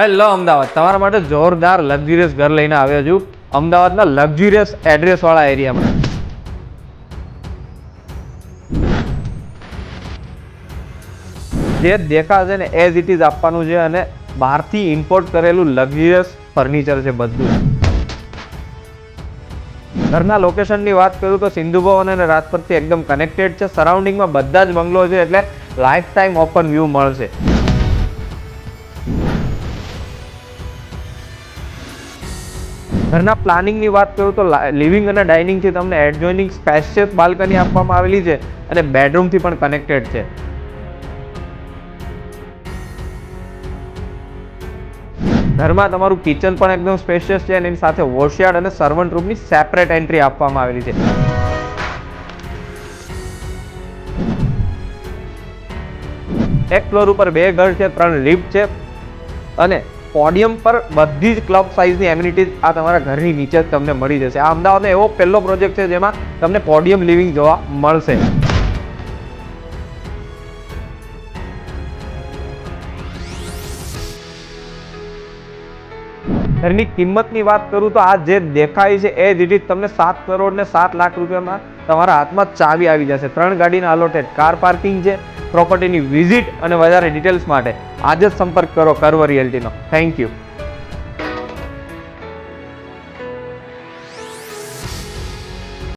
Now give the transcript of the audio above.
Hello Ahmedabad, તમારા માટે જોરદાર લક્ઝરિયસ ઘર લઈને આવ્યો છું અમદાવાદના લક્ઝરિયસ એડ્રેસવાળા એરિયામાં. જે દેખાશે ને એઝ ઇટ ઇઝ આપવાનું છે અને બહારથી ઇમ્પોર્ટ કરેલું લક્ઝરિયસ ફર્નિચર છે બધું. ઘરના લોકેશનની વાત કરું તો સિંધુ ભવન અને રાજપથથી એકદમ કનેક્ટેડ છે. સરાઉન્ડિંગમાં બધા જ બંગલો છે એટલે લાઈફ ટાઈમ ઓપન વ્યૂ મળશે. ઘરના પ્લાનિંગની વાત કરું તો લિવિંગ અને ડાઇનિંગથી તમને એડજોઇનિંગ સ્પેશિયસ બાલ્કની આપવામાં આવેલી છે અને બેડરૂમથી પણ કનેક્ટેડ છે. ઘરમાં તમારું કિચન પણ એકદમ સ્પેશિયસ છે અને એની સાથે વોશયાર્ડ અને સર્વન્ટ રૂમની સેપરેટ એન્ટ્રી આપવામાં આવેલી છે. એક ફ્લોર ઉપર 2 ઘર છે, 3 લિફ્ટ છે અને પોડિયમ પર બધી જ ક્લબ સાઇઝની એમ્યુનિટીઝ આ તમારા ઘરની નીચે જ તમને મળી જશે. આ અમદાવાદનો એવો પહેલો પ્રોજેક્ટ છે જેમાં તમને પોડિયમ લિવિંગ જોવા મળશે. ઘરની કિંમતની વાત કરું તો આ જે દેખાય છે એ જ રીતે તમને 7 કરોડ ને 7 લાખ રૂપિયામાં તમારા હાથમાં ચાવી આવી જશે. 3 ગાડીના અલોટેડ કાર પાર્કિંગ છે. પ્રોપર્ટીની વિઝિટ અને વધારે ડિટેલ્સ માટે આજે જ સંપર્ક કરો કર્વ રિયલ્ટીનો. Thank you.